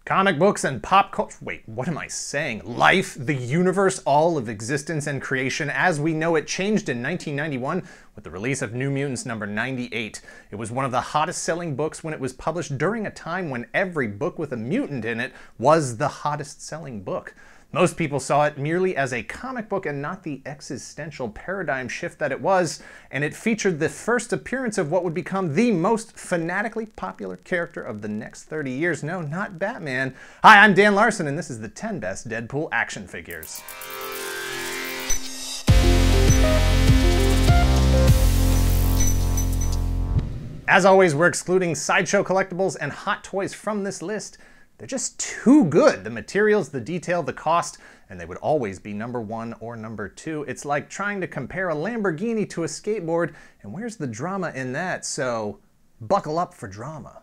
Comic books and pop culture, wait, what am I saying? Life, the universe, all of existence and creation as we know it changed in 1991 with the release of New Mutants number 98. It was one of the hottest selling books when it was published during a time when every book with a mutant in it was the hottest selling book. Most people saw it merely as a comic book and not the existential paradigm shift that it was, and it featured the first appearance of what would become the most fanatically popular character of the next 30 years. No, not Batman. Hi, I'm Dan Larson, and this is the 10 best Deadpool action figures. As always, we're excluding Sideshow collectibles and Hot Toys from this list. They're just too good. The materials, the detail, the cost, and they would always be number one or number two. It's like trying to compare a Lamborghini to a skateboard, and where's the drama in that? So buckle up for drama.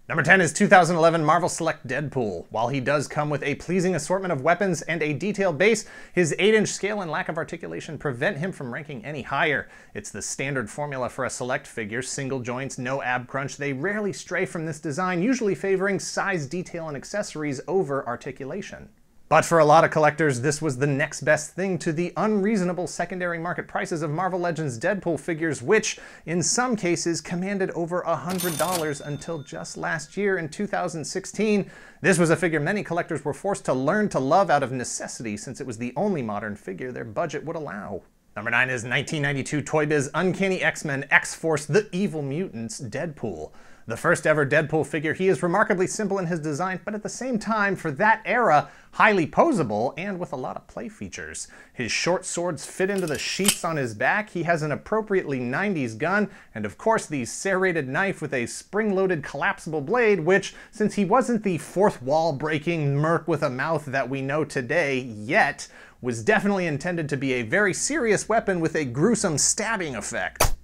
Number 10 is 2011 Marvel Select Deadpool. While he does come with a pleasing assortment of weapons and a detailed base, his 8-inch scale and lack of articulation prevent him from ranking any higher. It's the standard formula for a Select figure: single joints, no ab crunch. They rarely stray from this design, usually favoring size, detail, and accessories over articulation. But for a lot of collectors, this was the next best thing to the unreasonable secondary market prices of Marvel Legends Deadpool figures, which, in some cases, commanded over $100 until just last year in 2016. This was a figure many collectors were forced to learn to love out of necessity, since it was the only modern figure their budget would allow. Number 9 is 1992 Toybiz Uncanny X-Men X-Force The Evil Mutants Deadpool. The first ever Deadpool figure, he is remarkably simple in his design, but at the same time, for that era, highly posable and with a lot of play features. His short swords fit into the sheaths on his back, he has an appropriately 90s gun, and of course the serrated knife with a spring-loaded collapsible blade, which, since he wasn't the fourth wall-breaking merc with a mouth that we know today yet, was definitely intended to be a very serious weapon with a gruesome stabbing effect.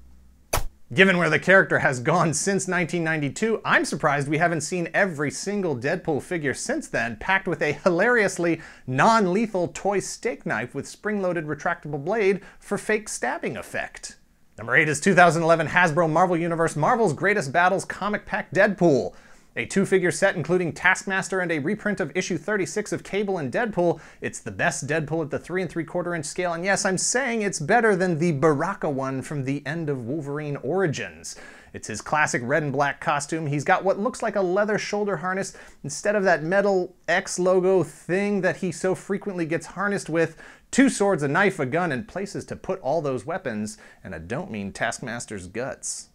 Given where the character has gone since 1992, I'm surprised we haven't seen every single Deadpool figure since then packed with a hilariously non-lethal toy steak knife with spring-loaded retractable blade for fake stabbing effect. Number 8 is 2011 Hasbro Marvel Universe Marvel's Greatest Battles Comic Pack Deadpool. A 2-figure set including Taskmaster and a reprint of issue 36 of Cable and Deadpool. It's the best Deadpool at the 3 3/4 inch scale, and yes, I'm saying it's better than the Baraka one from the end of Wolverine Origins. It's his classic red and black costume. He's got what looks like a leather shoulder harness instead of that metal X logo thing that he so frequently gets harnessed with. 2 swords, a knife, a gun, and places to put all those weapons, and I don't mean Taskmaster's guts.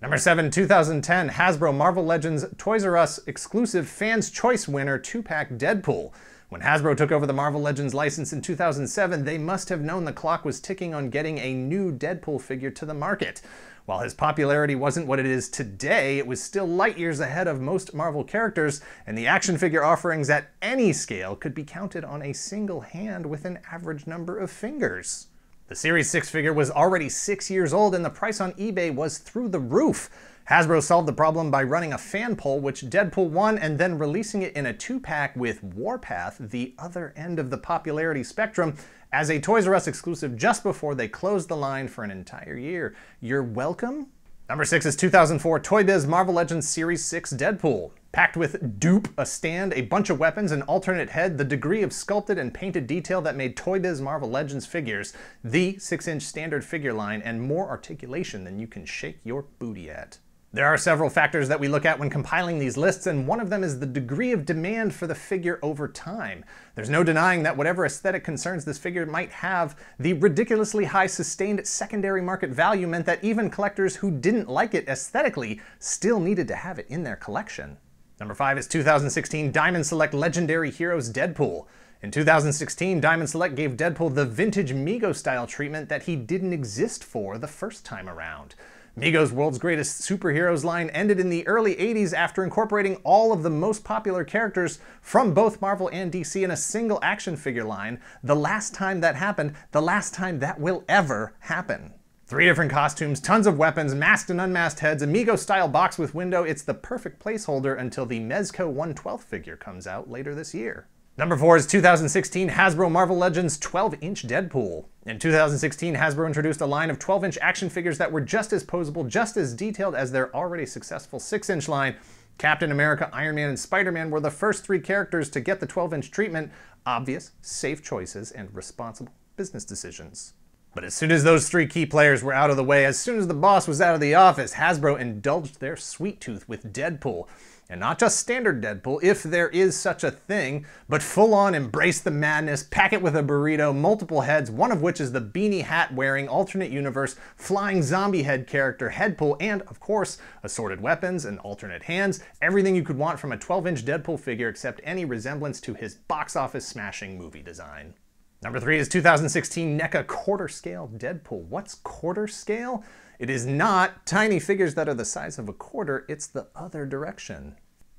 Number 7, 2010 Hasbro Marvel Legends Toys R Us exclusive Fans' Choice winner 2-pack Deadpool. When Hasbro took over the Marvel Legends license in 2007, they must have known the clock was ticking on getting a new Deadpool figure to the market. While his popularity wasn't what it is today, it was still light years ahead of most Marvel characters, and the action figure offerings at any scale could be counted on a single hand with an average number of fingers. The Series 6 figure was already 6 years old and the price on eBay was through the roof. Hasbro solved the problem by running a fan poll, which Deadpool won, and then releasing it in a 2-pack with Warpath, the other end of the popularity spectrum, as a Toys R Us exclusive just before they closed the line for an entire year. You're welcome? Number 6 is 2004 Toybiz Marvel Legends Series 6 Deadpool. Packed with dupe, a stand, a bunch of weapons, an alternate head, the degree of sculpted and painted detail that made Toybiz Marvel Legends figures the 6-inch standard figure line, and more articulation than you can shake your booty at. There are several factors that we look at when compiling these lists, and one of them is the degree of demand for the figure over time. There's no denying that whatever aesthetic concerns this figure might have, the ridiculously high sustained secondary market value meant that even collectors who didn't like it aesthetically still needed to have it in their collection. Number 5 is 2016 Diamond Select Legendary Heroes Deadpool. In 2016, Diamond Select gave Deadpool the vintage Mego-style treatment that he didn't exist for the first time around. Mego's World's Greatest Superheroes line ended in the early 80s after incorporating all of the most popular characters from both Marvel and DC in a single action figure line. The last time that happened, the last time that will ever happen. 3 different costumes, tons of weapons, masked and unmasked heads, a Mego-style box with window. It's the perfect placeholder until the Mezco 1/12 figure comes out later this year. Number 4 is 2016 Hasbro Marvel Legends 12-inch Deadpool. In 2016, Hasbro introduced a line of 12-inch action figures that were just as posable, just as detailed as their already successful 6-inch line, Captain America, Iron Man, and Spider-Man were the first 3 characters to get the 12-inch treatment. Obvious, safe choices, and responsible business decisions. But as soon as those 3 key players were out of the way, as soon as the boss was out of the office, Hasbro indulged their sweet tooth with Deadpool. And not just standard Deadpool, if there is such a thing, but full-on embrace the madness, pack it with a burrito, multiple heads, one of which is the beanie hat-wearing, alternate universe, flying zombie head character Deadpool, and, of course, assorted weapons and alternate hands, everything you could want from a 12-inch Deadpool figure except any resemblance to his box office smashing movie design. Number 3 is 2016 NECA quarter scale Deadpool. What's quarter scale? It is not tiny figures that are the size of a quarter, it's the other direction.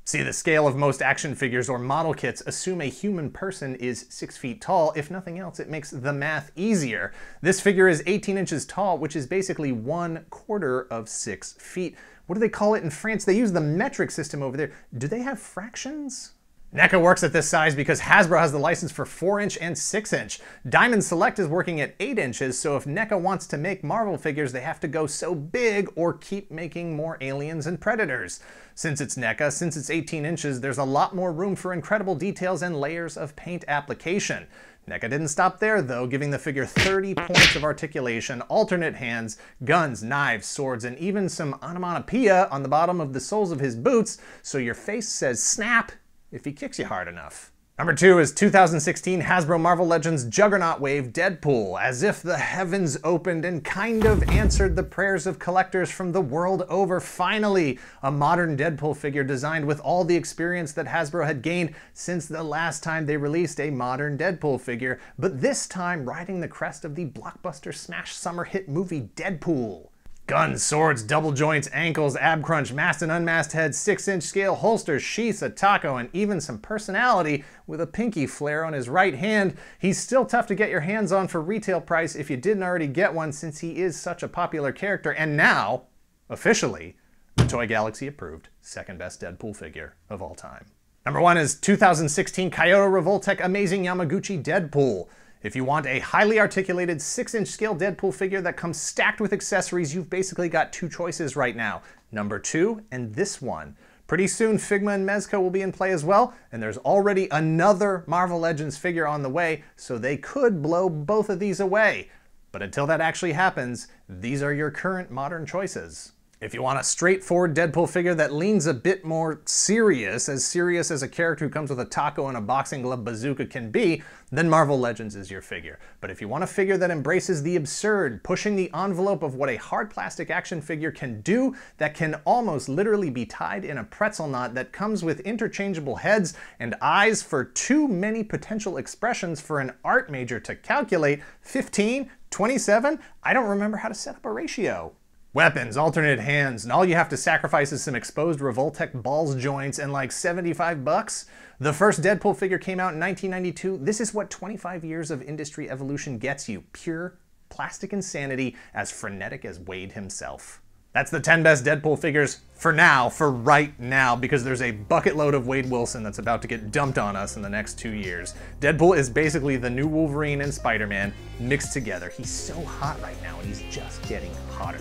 See, the scale of most action figures or model kits assume a human person is 6 feet tall. If nothing else, it makes the math easier. This figure is 18 inches tall, which is basically 1/4 of 6 feet. What do they call it in France? They use the metric system over there. Do they have fractions? NECA works at this size because Hasbro has the license for 4-inch and 6-inch. Diamond Select is working at 8 inches, so if NECA wants to make Marvel figures, they have to go so big or keep making more aliens and predators. Since it's NECA, since it's 18 inches, there's a lot more room for incredible details and layers of paint application. NECA didn't stop there though, giving the figure 30 points of articulation, alternate hands, guns, knives, swords, and even some onomatopoeia on the bottom of the soles of his boots, so your face says snap if he kicks you hard enough. Number 2 is 2016 Hasbro Marvel Legends Juggernaut Wave Deadpool, as if the heavens opened and kind of answered the prayers of collectors from the world over. Finally, a modern Deadpool figure designed with all the experience that Hasbro had gained since the last time they released a modern Deadpool figure, but this time riding the crest of the blockbuster smash summer hit movie Deadpool. Guns, swords, double joints, ankles, ab crunch, masked and unmasked heads, 6-inch scale holsters, sheaths, a taco, and even some personality with a pinky flare on his right hand. He's still tough to get your hands on for retail price if you didn't already get one, since he is such a popular character, and now, officially, the Toy Galaxy approved second best Deadpool figure of all time. Number 1 is 2016 Kaiyodo Revoltech Amazing Yamaguchi Deadpool. If you want a highly articulated 6-inch scale Deadpool figure that comes stacked with accessories, you've basically got 2 choices right now. Number 2 and this one. Pretty soon Figma and Mezco will be in play as well, and there's already another Marvel Legends figure on the way, so they could blow both of these away. But until that actually happens, these are your current modern choices. If you want a straightforward Deadpool figure that leans a bit more serious as a character who comes with a taco and a boxing glove bazooka can be, then Marvel Legends is your figure. But if you want a figure that embraces the absurd, pushing the envelope of what a hard plastic action figure can do, that can almost literally be tied in a pretzel knot, that comes with interchangeable heads and eyes for too many potential expressions for an art major to calculate, 15, 27, I don't remember how to set up a ratio. Weapons, alternate hands, and all you have to sacrifice is some exposed Revoltech balls joints and like 75 bucks. The first Deadpool figure came out in 1992. This is what 25 years of industry evolution gets you. Pure plastic insanity as frenetic as Wade himself. That's the 10 best Deadpool figures for now, for right now, because there's a bucket load of Wade Wilson that's about to get dumped on us in the next 2 years. Deadpool is basically the new Wolverine and Spider-Man mixed together. He's so hot right now, and he's just getting hotter.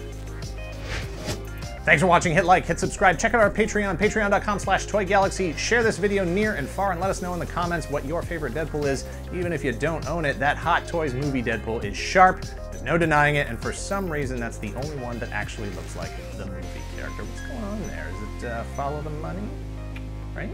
Thanks for watching. Hit like, hit subscribe, check out our Patreon, patreon.com/toygalaxy. Share this video near and far and let us know in the comments what your favorite Deadpool is. Even if you don't own it, that Hot Toys movie Deadpool is sharp. There's no denying it, and for some reason that's the only one that actually looks like the movie character. What's going on there? Is it follow the money? Right?